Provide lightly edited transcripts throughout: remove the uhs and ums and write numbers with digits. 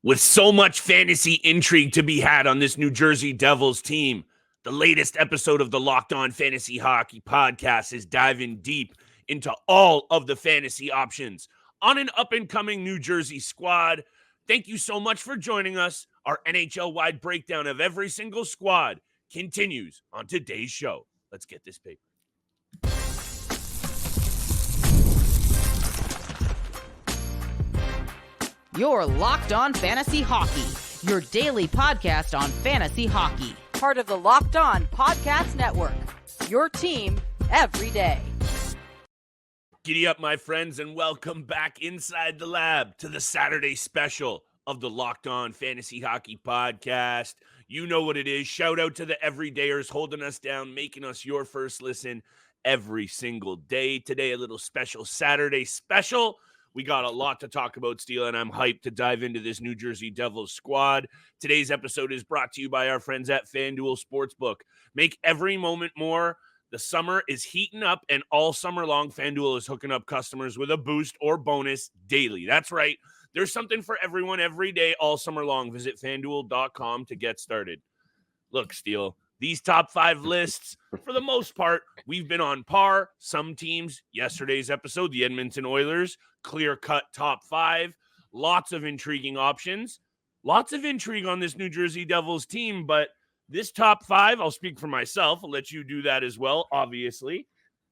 With so much fantasy intrigue to be had on this New Jersey Devils team, the latest episode of the Locked On Fantasy Hockey podcast is diving deep into all of the fantasy options on an up-and-coming New Jersey squad. Thank you so much for joining us. Our NHL-wide breakdown of every single squad continues on today's show. Let's get this paper. You're Locked On Fantasy Hockey, your daily podcast on fantasy hockey. Part of the Locked On Podcast Network, your team every day. Giddy up, my friends, and welcome back inside the lab to the Saturday special of the Locked On Fantasy Hockey podcast. You know what it is. Shout out to the everydayers holding us down, making us your first listen every single day. Today, a little special Saturday special. We got a lot to talk about, Steele, and I'm hyped to dive into this New Jersey Devils squad. Today's episode is brought to you by our friends at FanDuel Sportsbook. Make every moment more. The summer is heating up, and all summer long, FanDuel is hooking up customers with a boost or bonus daily. That's right. There's something for everyone every day, all summer long. Visit FanDuel.com to get started. Look, Steele, these top five lists, for the most part, we've been on par. Some teams, yesterday's episode, the Edmonton Oilers, clear-cut top five. Lots of intriguing options. Lots of intrigue on this New Jersey Devils team, but this top five, I'll speak for myself. I'll let you do that as well, obviously.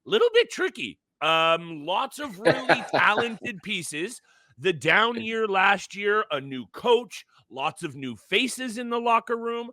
A little bit tricky. Lots of really talented pieces. The down year last year, a new coach, lots of new faces in the locker room.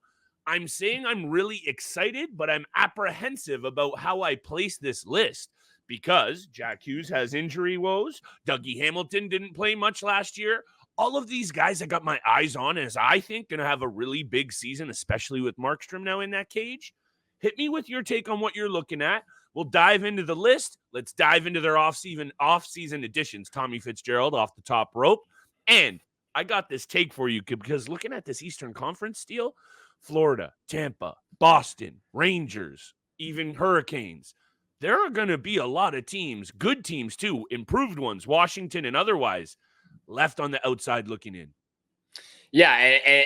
I'm saying I'm really excited, but I'm apprehensive about how I place this list because Jack Hughes has injury woes. Dougie Hamilton didn't play much last year. All of these guys I got my eyes on as I think going to have a really big season, especially with Markstrom now in that cage. Hit me with your take on what you're looking at. We'll dive into the list. Let's dive into their off-season additions. Tommy Fitzgerald off the top rope. And I got this take for you because looking at this Eastern Conference, Steele, Florida, Tampa, Boston, Rangers, even Hurricanes. There are going to be a lot of teams, good teams too, improved ones, Washington and otherwise, left on the outside looking in. Yeah,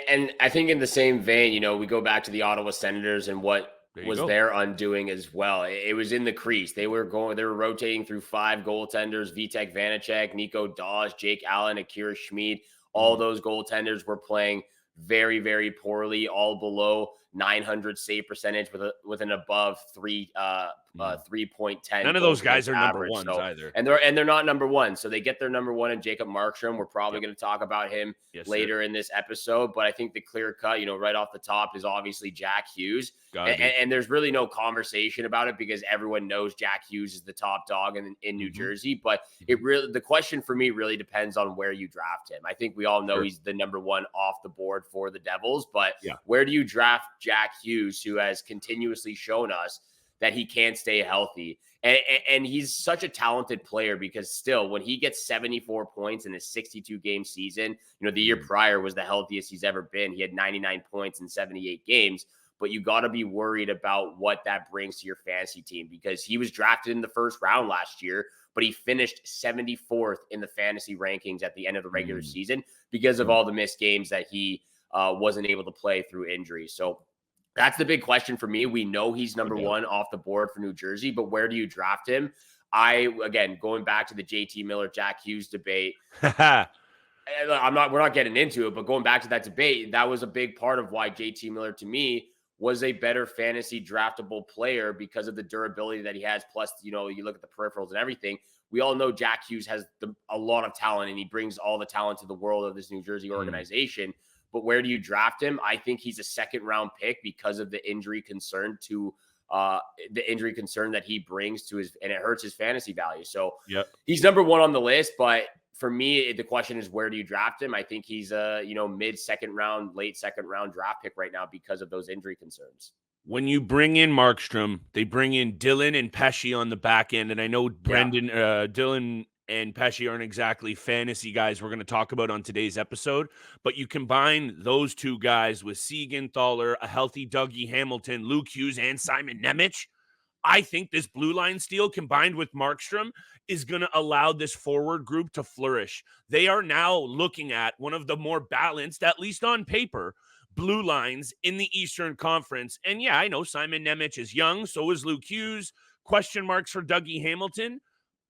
and I think in the same vein, we go back to the Ottawa Senators and what was their undoing as well. It was in the crease. They were rotating through five goaltenders: Vitek Vanacek, Nico Dawes, Jake Allen, Akira Schmid. All those goaltenders were playing very, very poorly, all below 900 save percentage with an above 3.10. None of those guys are average, number ones either. And they're not number one. So they get their number one in Jacob Markstrom. We're probably going to talk about him later in this episode. But I think the clear cut, right off the top is obviously Jack Hughes. And there's really no conversation about it because everyone knows Jack Hughes is the top dog in New Jersey. But the question for me really depends on where you draft him. I think we all know he's the number one off the board for the Devils. But where do you draft Jack Hughes, who has continuously shown us that he can't stay healthy? And he's such a talented player because still, when he gets 74 points in a 62-game season, the year prior was the healthiest he's ever been. He had 99 points in 78 games. But you got to be worried about what that brings to your fantasy team because he was drafted in the first round last year, but he finished 74th in the fantasy rankings at the end of the regular season because of all the missed games that he wasn't able to play through injury. So that's the big question for me. We know he's number one off the board for New Jersey, but where do you draft him? Again, going back to the JT Miller, Jack Hughes debate, we're not getting into it, but going back to that debate, that was a big part of why JT Miller to me was a better fantasy draftable player because of the durability that he has. Plus, you look at the peripherals and everything. We all know Jack Hughes has a lot of talent and he brings all the talent to the world of this New Jersey organization. But where do you draft him? I think he's a second round pick because of the injury concern that he brings to and it hurts his fantasy value. So he's number one on the list, but for me, the question is, where do you draft him? I think he's a, mid-second round, late second round draft pick right now because of those injury concerns. When you bring in Markstrom, they bring in Dylan and Pesce on the back end. And I know Dylan and Pesce aren't exactly fantasy guys we're going to talk about on today's episode, but you combine those two guys with Siegenthaler, a healthy Dougie Hamilton, Luke Hughes, and Simon Nemec. I think this blue line steal combined with Markstrom is going to allow this forward group to flourish. They are now looking at one of the more balanced, at least on paper, blue lines in the Eastern Conference. And yeah, I know Simon Nemec is young, so is Luke Hughes. Question marks for Dougie Hamilton.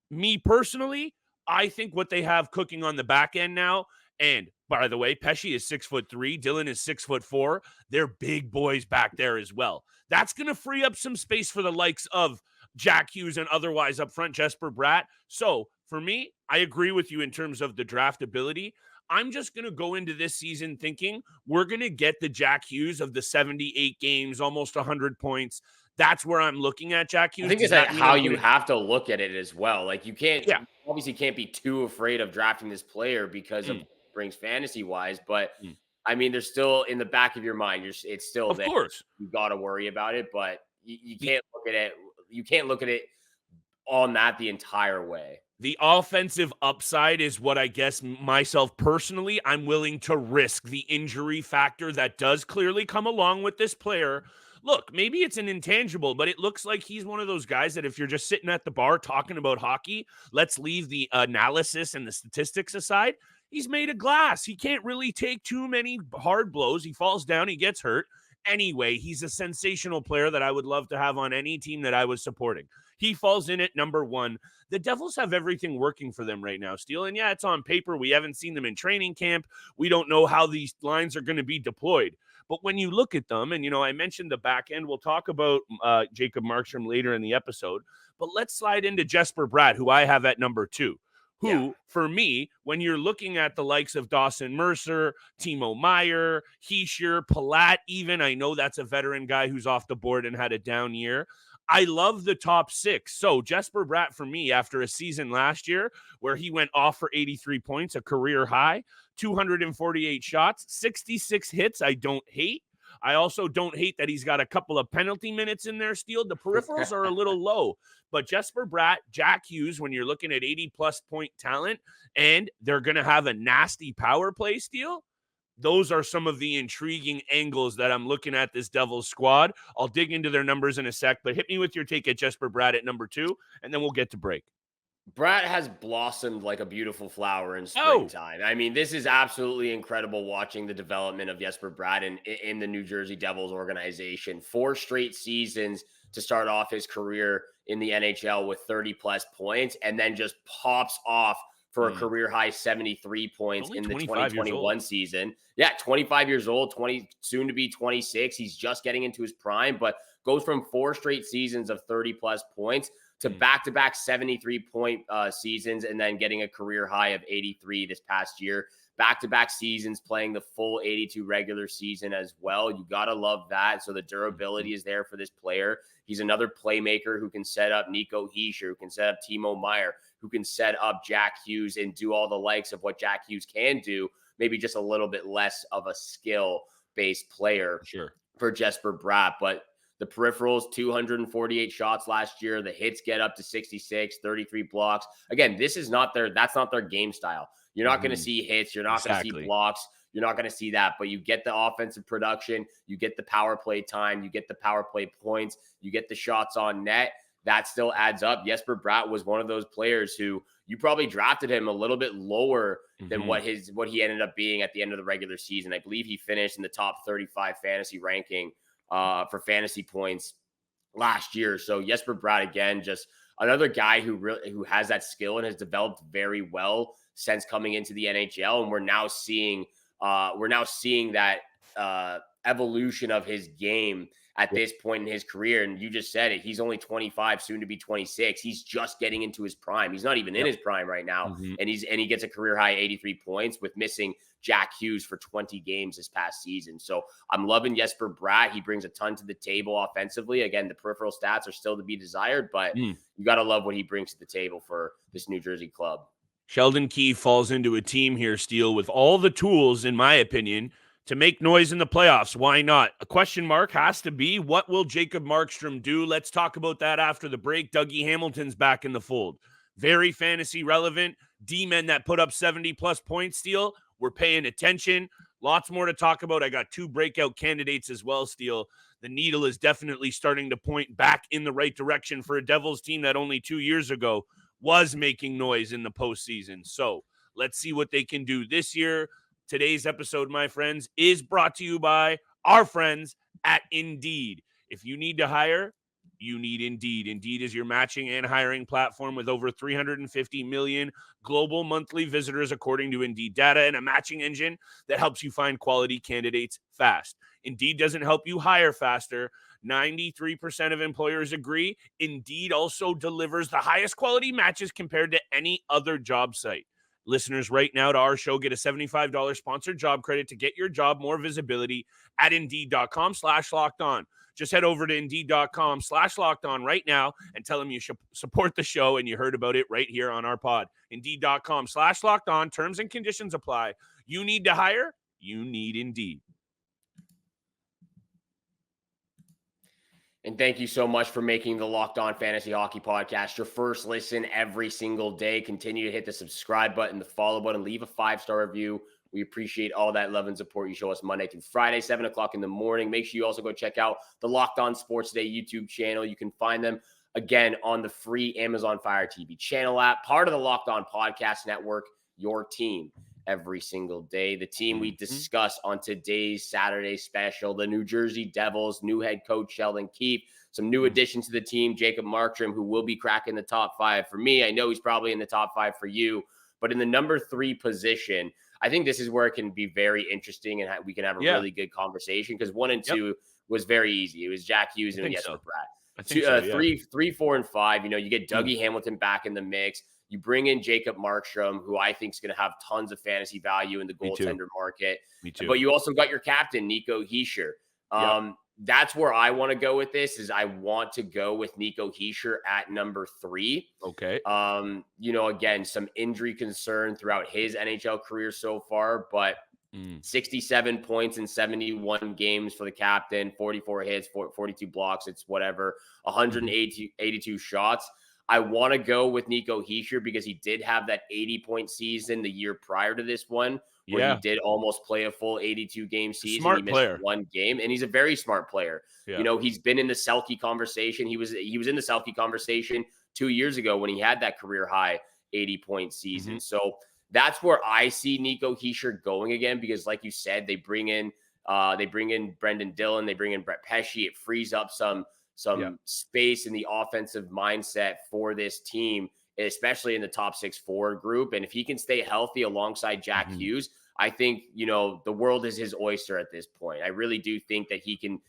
Me personally, I think what they have cooking on the back end now, and by the way, Pesce is 6'3", Dylan is 6'4". They're big boys back there as well. That's going to free up some space for the likes of Jack Hughes and otherwise up front Jesper Bratt. So for me, I agree with you in terms of the draftability. I'm just going to go into this season thinking we're going to get the Jack Hughes of the 78 games, almost 100 points. That's where I'm looking at Jack Hughes. I think it's like how you have to look at it as well. Like you obviously can't be too afraid of drafting this player because of what it brings fantasy wise. But I mean, there's still in the back of your mind, it's still there. Of course, you got to worry about it, but you can't look at it. You can't look at it on that the entire way. The offensive upside is what I guess myself personally, I'm willing to risk the injury factor that does clearly come along with this player. Look, maybe it's an intangible, but it looks like he's one of those guys that if you're just sitting at the bar talking about hockey, let's leave the analysis and the statistics aside. He's made of glass. He can't really take too many hard blows. He falls down, he gets hurt. Anyway, he's a sensational player that I would love to have on any team that I was supporting. He falls in at number 1. The Devils have everything working for them right now, Steele. And yeah, it's on paper. We haven't seen them in training camp. We don't know how these lines are going to be deployed. But when you look at them, and, I mentioned the back end, we'll talk about Jacob Markstrom later in the episode, but let's slide into Jesper Bratt, who I have at number 2, who, for me, when you're looking at the likes of Dawson Mercer, Timo Meier, Hischier, Palat even, I know that's a veteran guy who's off the board and had a down year. I love the top 6. So Jesper Bratt, for me, after a season last year where he went off for 83 points, a career high, 248 shots, 66 hits, I don't hate. I also don't hate that he's got a couple of penalty minutes in there, Steele. The peripherals are a little low. But Jesper Bratt, Jack Hughes, when you're looking at 80-plus point talent, and they're going to have a nasty power play, Steele, those are some of the intriguing angles that I'm looking at this Devils squad. I'll dig into their numbers in a sec, but hit me with your take at Jesper Bratt at number 2, and then we'll get to break. Bratt has blossomed like a beautiful flower in springtime. I mean, this is absolutely incredible watching the development of Jesper Bratt in the New Jersey Devils organization. 4 straight seasons to start off his career in the NHL with 30-plus points, and then just pops off for a career-high 73 points in the 2021 season. Yeah, 25 years old, soon to be 26. He's just getting into his prime, but goes from 4 straight seasons of 30-plus points to back-to-back 73-point seasons, and then getting a career high of 83 this past year. Back-to-back seasons playing the full 82 regular season as well. You got to love that. So the durability is there for this player. He's another playmaker who can set up Nico Hischier, who can set up Timo Meier, who can set up Jack Hughes and do all the likes of what Jack Hughes can do, maybe just a little bit less of a skill-based player for Jesper Bratt. But the peripherals, 248 shots last year. The hits get up to 66, 33 blocks. Again, that's not their game style. You're not going to see hits. You're not going to see blocks. You're not going to see that, but you get the offensive production. You get the power play time. You get the power play points. You get the shots on net. That still adds up. Jesper Bratt was one of those players who you probably drafted him a little bit lower than what he ended up being at the end of the regular season. I believe he finished in the top 35 fantasy ranking for fantasy points last year. So Jesper Bratt, again, just another guy who has that skill and has developed very well since coming into the NHL. And we're now seeing that evolution of his game at this point in his career. And you just said it. He's only 25, soon to be 26. He's just getting into his prime. He's not even in his prime right now. And he gets a career high 83 points with missing Jack Hughes for 20 games this past season. So I'm loving Jesper Bratt. He brings a ton to the table offensively. Again, the peripheral stats are still to be desired, but you got to love what he brings to the table for this New Jersey club. Sheldon Keefe falls into a team here, Steele, with all the tools, in my opinion, to make noise in the playoffs. Why not? A question mark has to be, what will Jacob Markstrom do? Let's talk about that after the break. Dougie Hamilton's back in the fold. Very fantasy relevant. D-men that put up 70-plus points, Steele. We're paying attention. lots more to talk about. I got 2 breakout candidates as well, Steele. The needle is definitely starting to point back in the right direction for a Devils team that only 2 years ago was making noise in the postseason. So let's see what they can do this year. Today's episode, my friends, is brought to you by our friends at Indeed. If you need to hire, you need Indeed. Indeed is your matching and hiring platform with over 350 million global monthly visitors, according to Indeed data, and a matching engine that helps you find quality candidates fast. Indeed doesn't help you hire faster. 93% of employers agree. Indeed also delivers the highest quality matches compared to any other job site. Listeners right now to our show get a $75 sponsored job credit to get your job more visibility at Indeed.com/lockedon. Just head over to Indeed.com/lockedon right now and tell them you should support the show and you heard about it right here on our pod. Indeed.com/lockedon. Terms and conditions apply. You need to hire? You need Indeed. And thank you so much for making the Locked On Fantasy Hockey Podcast your first listen every single day. Continue to hit the subscribe button, the follow button, leave a 5-star review. We appreciate all that love and support you show us Monday through Friday, 7 o'clock in the morning. Make sure you also go check out the Locked On Sports Today YouTube channel. You can find them, again, on the free Amazon Fire TV channel app, part of the Locked On Podcast Network, your team every single day. The team we discuss on today's Saturday special, the New Jersey Devils, new head coach Sheldon Keefe, some new additions to the team, Jacob Markstrom, who will be cracking the top 5 for me. I know he's probably in the top 5 for you, but in the number 3 position, I think this is where it can be very interesting and we can have a really good conversation because 1 and 2 was very easy. It was Jack Hughes and Jesper Bratt. 3, 4, and 5, you get Dougie Hamilton back in the mix. You bring in Jacob Markstrom, who I think is going to have tons of fantasy value in the goaltender market. Me too. But you also got your captain, Nico Hischier. That's where I want to go with this is I want to go with Nico Hischier at number 3. Okay. Again, some injury concern throughout his NHL career so far, but 67 points in 71 games for the captain, 44 hits, 42 blocks. It's whatever, 182 shots. I want to go with Nico Hischier because he did have that 80-point season the year prior to this one, where he did almost play a full 82-game season. Smart he missed player. 1 game, and he's a very smart player. Yeah. He's been in the Selke conversation. He was in the Selke conversation 2 years ago when he had that career-high 80-point season. So that's where I see Nico Hischier going again because, like you said, they bring in Brendan Dillon, they bring in Brett Pesce. It frees up some space in the offensive mindset for this team, especially in the top 6 forward group. And if he can stay healthy alongside Jack Hughes, I think, the world is his oyster at this point. I really do think that he can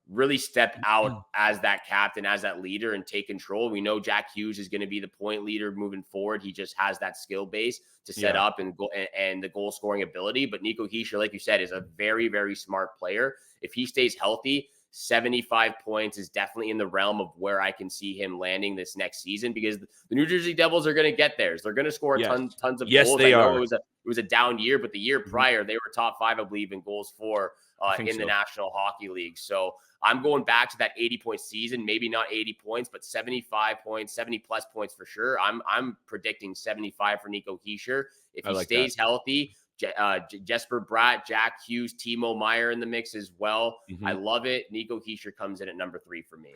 really step out as that captain, as that leader and take control. We know Jack Hughes is going to be the point leader moving forward. He just has that skill base to set up and the goal scoring ability. But Nico Hischier, like you said, is a very, very smart player. If he stays healthy, 75 points is definitely in the realm of where I can see him landing this next season because the New Jersey Devils are going to get theirs. They're going to score tons of goals. Yes, they are. It was a down year, but the year prior they were top 5, I believe, in goals for in the National Hockey League. So I'm going back to that 80-point season, maybe not 80 points, but 75 points, 70 plus points for sure. I'm predicting 75 for Nico Hischier. If he stays healthy, Jesper Bratt, Jack Hughes, Timo Meier in the mix as well. I love it. Nico Hischier comes in at number 3 for me.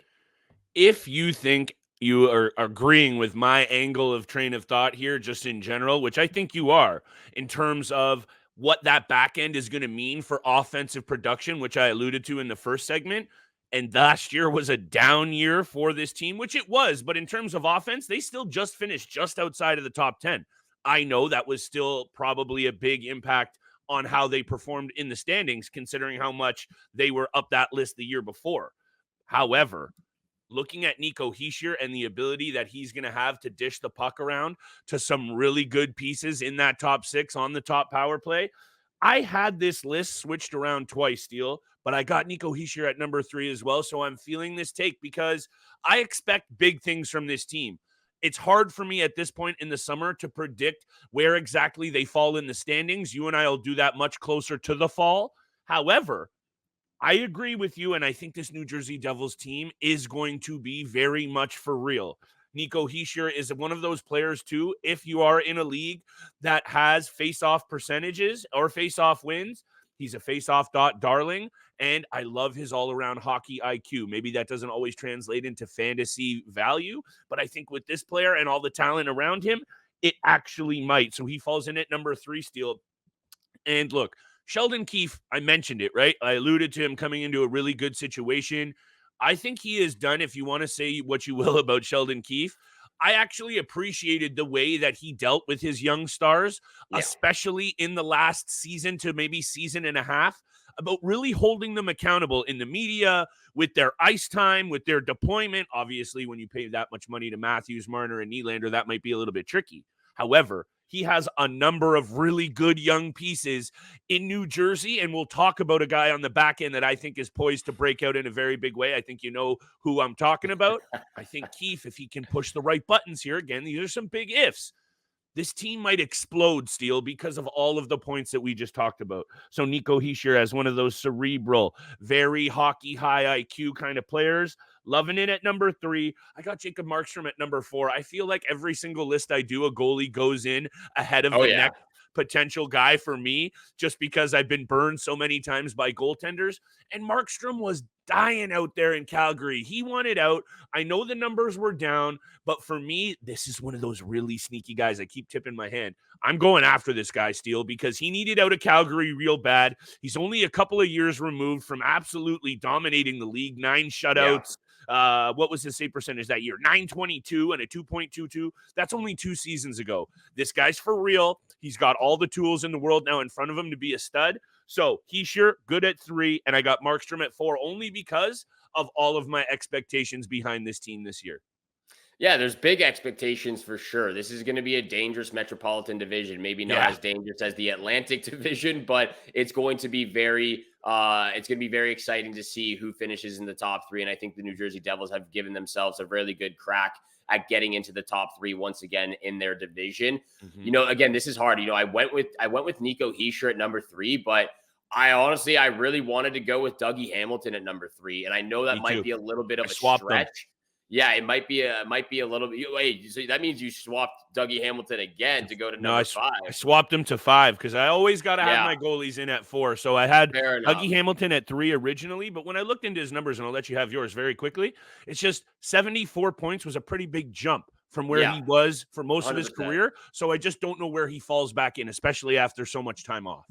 If you think you are agreeing with my angle of train of thought here, just in general, which I think you are, in terms of what that back end is going to mean for offensive production, which I alluded to in the first segment. And last year was a down year for this team, which it was. But in terms of offense, they still just finished just outside of the top 10. I know that was still probably a big impact on how they performed in the standings, considering how much they were up that list the year before. However, looking at Nico Hischier and the ability that he's going to have to dish the puck around to some really good pieces in that top 6 on the top power play, I had this list switched around twice, Steele, but I got Nico Hischier at number 3 as well, so I'm feeling this take because I expect big things from this team. It's hard for me at this point in the summer to predict where exactly they fall in the standings. You and I will do that much closer to the fall. However, I agree with you, and I think this New Jersey Devils team is going to be very much for real. Nico Hischier is one of those players, too, if you are in a league that has face-off percentages or face-off wins, He's a face-off darling, and I love his all-around hockey IQ. Maybe that doesn't always translate into fantasy value, but I think with this player and all the talent around him, it actually might. So he falls in at number 3, Steele. And look, Sheldon Keefe, I mentioned it, right? I alluded to him coming into a really good situation. I think he is done. If you want to say what you will about Sheldon Keefe, I actually appreciated the way that he dealt with his young stars, especially in the last season to maybe season and a half, about really holding them accountable in the media, with their ice time, with their deployment. Obviously, when you pay that much money to Matthews, Marner, and Nylander, that might be a little bit tricky. However, he has a number of really good young pieces in New Jersey, and we'll talk about a guy on the back end that I think is poised to break out in a very big way. I think you know who I'm talking about. I think Keefe, if he can push the right buttons here, again, these are some big ifs, this team might explode, Steele, because of all of the points that we just talked about. So Nico Hischier as one of those cerebral, very hockey high IQ kind of players. Loving it at number 3. I got Jacob Markstrom at number 4. I feel like every single list I do, a goalie goes in ahead of the next potential guy for me, just because I've been burned so many times by goaltenders. And Markstrom was dying out there in Calgary. He wanted out. I know the numbers were down, but for me, this is one of those really sneaky guys. I keep tipping my hand. I'm going after this guy, Steele, because he needed out of Calgary real bad. He's only a couple of years removed from absolutely dominating the league. 9 shutouts. What was his save percentage that year? 922 and a 2.22. That's only 2 seasons ago. This guy's for real. He's got all the tools in the world now in front of him to be a stud. So Hischier, good at 3, and I got Markstrom at 4 only because of all of my expectations behind this team this year. Yeah, there's big expectations for sure. This is going to be a dangerous Metropolitan Division. Maybe not as dangerous as the Atlantic Division, but it's going to be very exciting to see who finishes in the top 3. And I think the New Jersey Devils have given themselves a really good crack at getting into the top 3 once again in their division. You know, again, this is hard. You know, I went with Nico Hischier at number 3, but I really wanted to go with Dougie Hamilton at number 3. And I know that might be a little bit of a stretch. Them. Yeah, it might be a little bit. Wait, so that means you swapped Dougie Hamilton again to go to number 5. I swapped him to 5 because I always got to have my goalies in at 4. So I had Dougie Hamilton at 3 originally, but when I looked into his numbers, and I'll let you have yours very quickly, it's just 74 points was a pretty big jump from where he was for most 100%. Of his career. So I just don't know where he falls back in, especially after so much time off.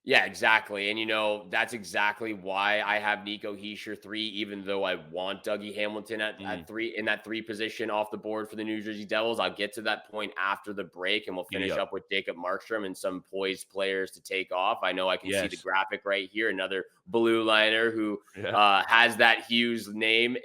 Yeah, exactly. And, you know, that's exactly why I have Nico Hischier 3, even though I want Dougie Hamilton at 3 in that 3 position off the board for the New Jersey Devils. I'll get to that point after the break, and we'll finish up with Jacob Markstrom and some poised players to take off. I know I can see the graphic right here. Another blue liner who has that Hughes name.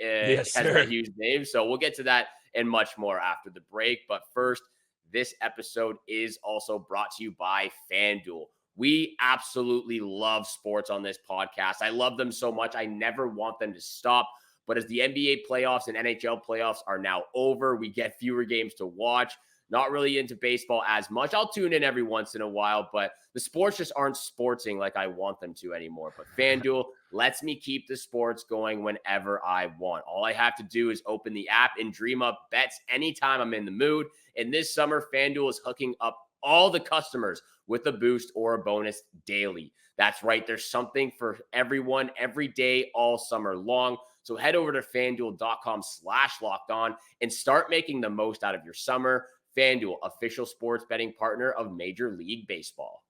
So we'll get to that and much more after the break. But first, this episode is also brought to you by FanDuel. We absolutely love sports on this podcast. I love them so much. I never want them to stop. But as the NBA playoffs and NHL playoffs are now over, we get fewer games to watch. Not really into baseball as much. I'll tune in every once in a while, but the sports just aren't sportsing like I want them to anymore. But FanDuel lets me keep the sports going whenever I want. All I have to do is open the app and dream up bets anytime I'm in the mood. And this summer, FanDuel is hooking up all the customers with a boost or a bonus daily. That's right. There's something for everyone every day, all summer long. So head over to FanDuel.com/lockedon and start making the most out of your summer. FanDuel, official sports betting partner of Major League Baseball.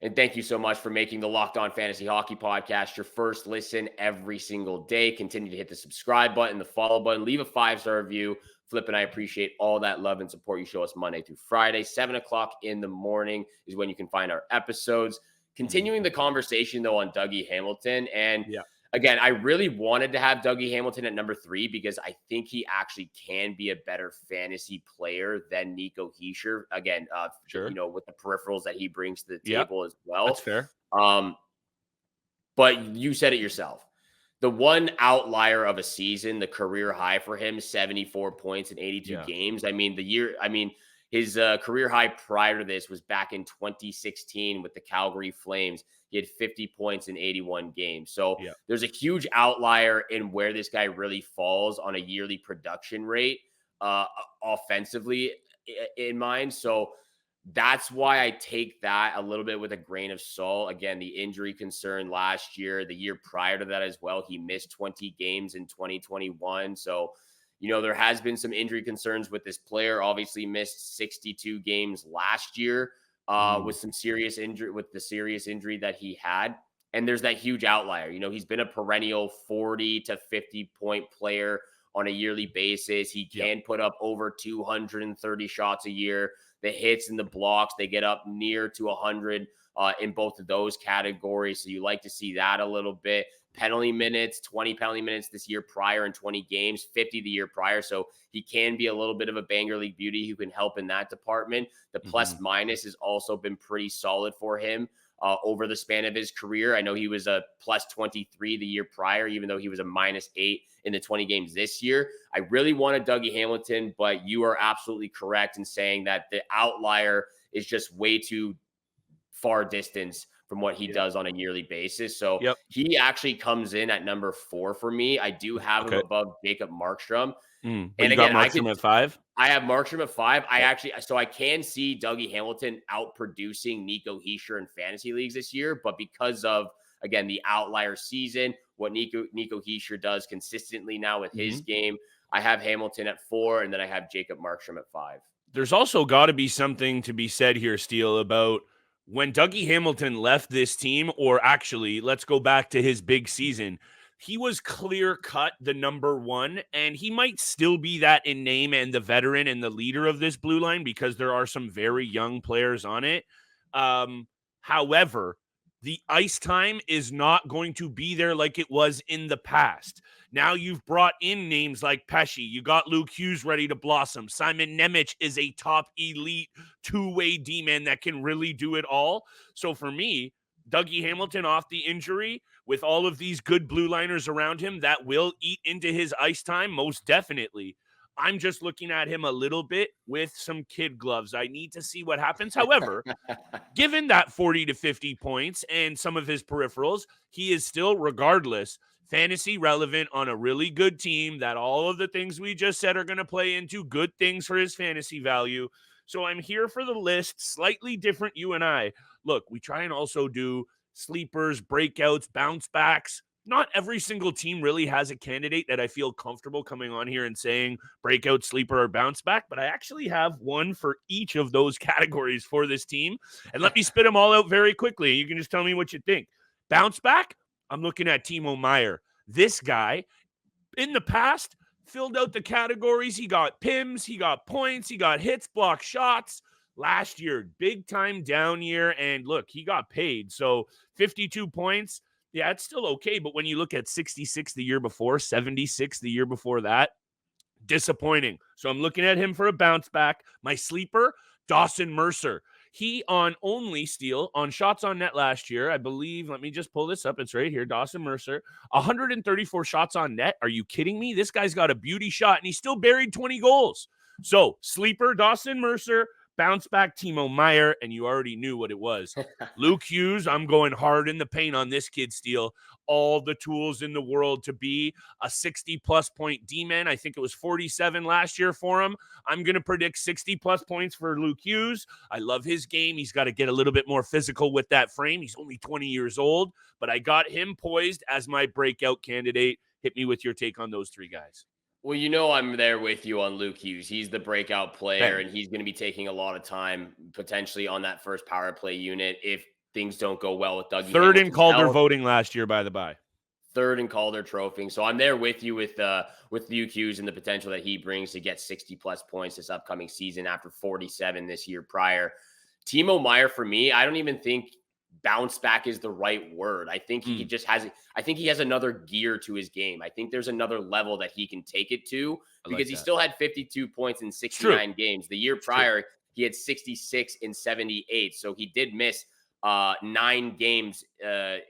And thank you so much for making the Locked On Fantasy Hockey Podcast your first listen every single day. Continue to hit the subscribe button, the follow button, leave a 5-star review. Flip and I appreciate all that love and support you show us Monday through Friday. 7 o'clock in the morning is when you can find our episodes. Continuing the conversation, though, on Dougie Hamilton. And again, I really wanted to have Dougie Hamilton at number 3 because I think he actually can be a better fantasy player than Nico Hischier. Again, you know, with the peripherals that he brings to the table as well. That's fair. But you said it yourself. The one outlier of a season, the career high for him, 74 points in 82 games. His career high prior to this was back in 2016 with the Calgary Flames. He had 50 points in 81 games. So there's a huge outlier in where this guy really falls on a yearly production rate offensively. in mind. So that's why I take that a little bit with a grain of salt. Again, the injury concern last year, the year prior to that as well, he missed 20 games in 2021. So, there has been some injury concerns with this player. Obviously missed 62 games last year with some serious injury, with the serious injury that he had. And there's that huge outlier. He's been a perennial 40 to 50 point player on a yearly basis. He can put up over 230 shots a year. The hits and the blocks, they get up near to 100 in both of those categories. So you like to see that a little bit. Penalty minutes, 20 penalty minutes this year prior in 20 games, 50 the year prior. So he can be a little bit of a banger league beauty who can help in that department. The plus minus has also been pretty solid for him over the span of his career. I know he was a plus 23 the year prior, even though he was a -8 in the 20 games this year. I really wanted Dougie Hamilton, but you are absolutely correct in saying that the outlier is just way too far distance from what he does on a yearly basis. So he actually comes in at number 4 for me. I do have him above Jacob Markstrom. But and you again, got Markstrom at 5? I have Markstrom at 5. I can see Dougie Hamilton outproducing Nico Hischier in fantasy leagues this year, but because of, again, the outlier season, what Nico Hischier does consistently now with his game, I have Hamilton at 4, and then I have Jacob Markstrom at 5. There's also got to be something to be said here, Steele, about when Dougie Hamilton left this team, or actually, let's go back to his big season. He was clear-cut the number 1, and he might still be that in name and the veteran and the leader of this blue line because there are some very young players on it. However, the ice time is not going to be there like it was in the past. Now you've brought in names like Pesce. You got Luke Hughes ready to blossom. Simon Nemec is a top elite two-way D-man that can really do it all. So for me, Dougie Hamilton off the injury with all of these good blue liners around him that will eat into his ice time, most definitely. I'm just looking at him a little bit with some kid gloves. I need to see what happens. However, given that 40 to 50 points and some of his peripherals, he is still, regardless, fantasy relevant on a really good team that all of the things we just said are going to play into good things for his fantasy value. So I'm here for the list, slightly different, you and I. Look, we try and also do sleepers, breakouts, bounce backs. Not every single team really has a candidate that I feel comfortable coming on here and saying breakout, sleeper, or bounce back, but I actually have one for each of those categories for this team. And let me spit them all out very quickly. You can just tell me what you think. Bounce back, I'm looking at Timo Meier. This guy, in the past, filled out the categories. He got PIMs, he got points, he got hits, block shots. Last year, big time down year, and look, he got paid. So 52 points, yeah, it's still okay. But when you look at 66 the year before, 76 the year before that, disappointing. So I'm looking at him for a bounce back. My sleeper, Dawson Mercer. He on only Steele on shots on net last year, I believe. Let me just pull this up. It's right here. Dawson Mercer, 134 shots on net. Are you kidding me? This guy's got a beauty shot, and he still buried 20 goals. So sleeper, Dawson Mercer. Bounce back, Timo Meier, and you already knew what it was. Luke Hughes, I'm going hard in the paint on this kid, Steele. All the tools in the world to be a 60-plus point D-man. I think it was 47 last year for him. I'm going to predict 60-plus points for Luke Hughes. I love his game. He's got to get a little bit more physical with that frame. He's only 20 years old, but I got him poised as my breakout candidate. Hit me with your take on those three guys. Well, I'm there with you on Luke Hughes. He's the breakout player, and he's going to be taking a lot of time potentially on that first power play unit if things don't go well with Dougie. Third in Calder voting last year, by the by. Third in Calder trophy. So I'm there with you with Luke Hughes and the potential that he brings to get 60-plus points this upcoming season after 47 this year prior. Timo Meier, for me, I don't even think bounce back is the right word. I think he just has, I think he has another gear to his game. I think there's another level that he can take it to because he still had 52 points in 69 games. The year prior, he had 66 in 78. So he did miss 9 games. There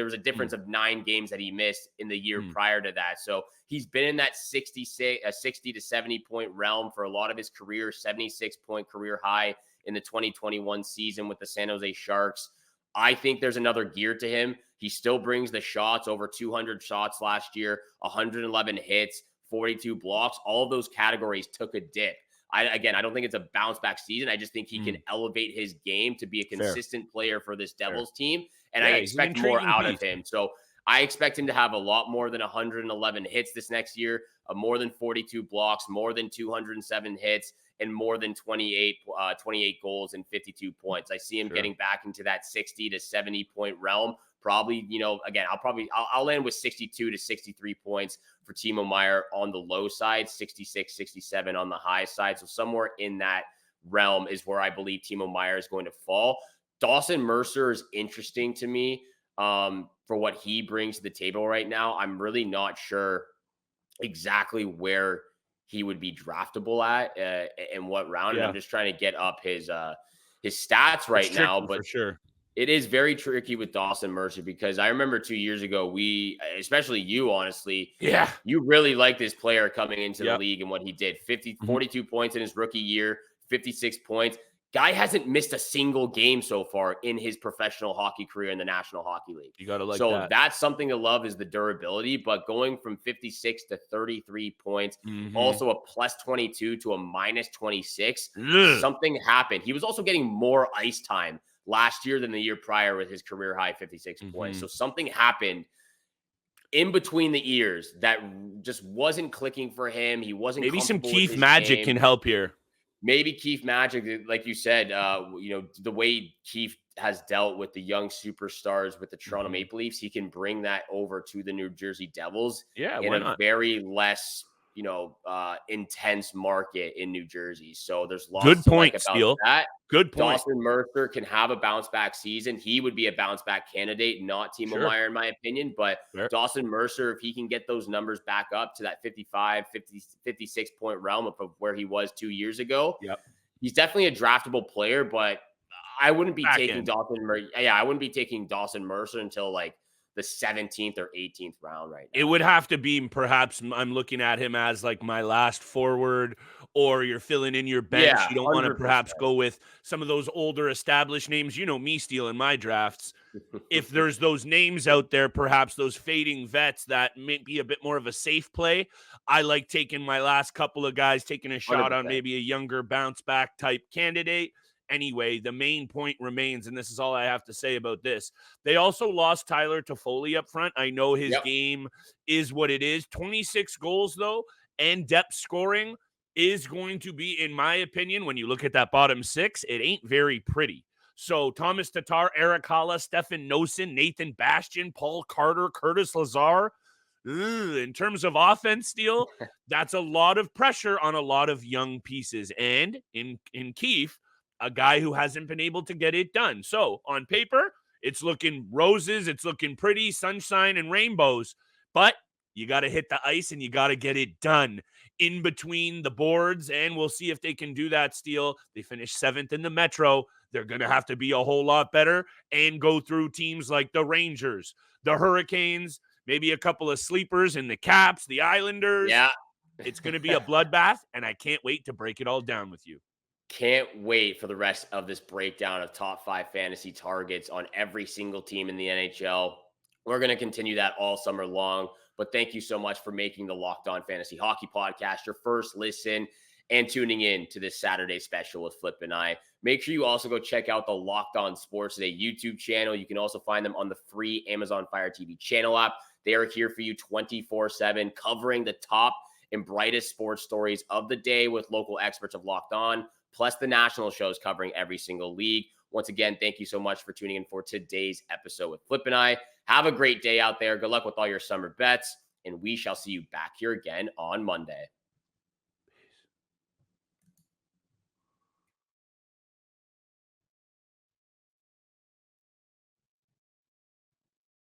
was a difference of 9 games that he missed in the year prior to that. So he's been in that 60 to 70 point realm for a lot of his career, 76 point career high in the 2021 season with the San Jose Sharks. I think there's another gear to him. He still brings the shots, over 200 shots last year, 111 hits, 42 blocks. All of those categories took a dip. I don't think it's a bounce back season. I just think he can elevate his game to be a consistent player for this Devils team. And I expect more out of him. So I expect him to have a lot more than 111 hits this next year, more than 42 blocks, more than 207 hits, and more than 28 goals and 52 points. I see him getting back into that 60 to 70 point realm. Probably, again, I'll land with 62 to 63 points for Timo Meier on the low side, 66, 67 on the high side. So somewhere in that realm is where I believe Timo Meier is going to fall. Dawson Mercer is interesting to me for what he brings to the table right now. I'm really not sure exactly where he would be draftable at in what round. And I'm just trying to get up his stats right now, but for sure. It is very tricky with Dawson Mercer because I remember 2 years ago, especially you, honestly, you really liked this player coming into the league and what he did. 42 points in his rookie year, 56 points. Guy hasn't missed a single game so far in his professional hockey career in the National Hockey League. You got to like that. So that's something to love is the durability, but going from 56 to 33 points, also a plus 22 to a minus 26, something happened. He was also getting more ice time last year than the year prior with his career high 56 points. So something happened in between the ears that just wasn't clicking for him. He wasn't maybe some Keefe magic can help here. Maybe Keefe magic, like you said, the way Keefe has dealt with the young superstars with the Toronto Maple Leafs, he can bring that over to the New Jersey Devils in a very less, intense market in New Jersey. So there's lots good point, about Steele. that. Good point. Dawson Mercer can have a bounce back season. He would be a bounce back candidate, not Timo Meier, in my opinion. But Dawson Mercer, if he can get those numbers back up to that 55, 50, 56 point realm of where he was 2 years ago, he's definitely a draftable player. But I wouldn't be taking Dawson Mercer. Yeah, I wouldn't be taking Dawson Mercer until like the 17th or 18th round right now. It would have to be perhaps I'm looking at him as like my last forward, or you're filling in your bench. You don't want to perhaps go with some of those older established names. You know me stealing my drafts. If there's those names out there, perhaps those fading vets that may be a bit more of a safe play. I like taking my last couple of guys, taking a shot 100%. On maybe a younger bounce back type candidate. Anyway, the main point remains, and this is all I have to say about this. They also lost Tyler Toffoli up front. I know his game is what it is. 26 goals, though, and depth scoring is going to be, in my opinion, when you look at that bottom six, it ain't very pretty. So Thomas Tatar, Eric Haula, Stefan Noesen, Nathan Bastian, Paul Carter, Curtis Lazar. In terms of offense, Steele, that's a lot of pressure on a lot of young pieces. And in Keefe, a guy who hasn't been able to get it done. So on paper, it's looking roses, it's looking pretty, sunshine and rainbows, but you got to hit the ice and you got to get it done in between the boards, and we'll see if they can do that, Steele. They finished 7th in the Metro. They're going to have to be a whole lot better and go through teams like the Rangers, the Hurricanes, maybe a couple of sleepers in the Caps, the Islanders. Yeah. It's going to be a bloodbath, and I can't wait to break it all down with you. Can't wait for the rest of this breakdown of top 5 fantasy targets on every single team in the NHL. We're going to continue that all summer long, but thank you so much for making the Locked On Fantasy Hockey Podcast your first listen and tuning in to this Saturday special with Flip and I. Make sure you also go check out the Locked On Sports Today YouTube channel. You can also find them on the free Amazon Fire TV channel app. They are here for you 24/7, covering the top and brightest sports stories of the day with local experts of Locked On, plus the national shows covering every single league. Once again, thank you so much for tuning in for today's episode with Flip and I. Have a great day out there. Good luck with all your summer bets, and we shall see you back here again on Monday.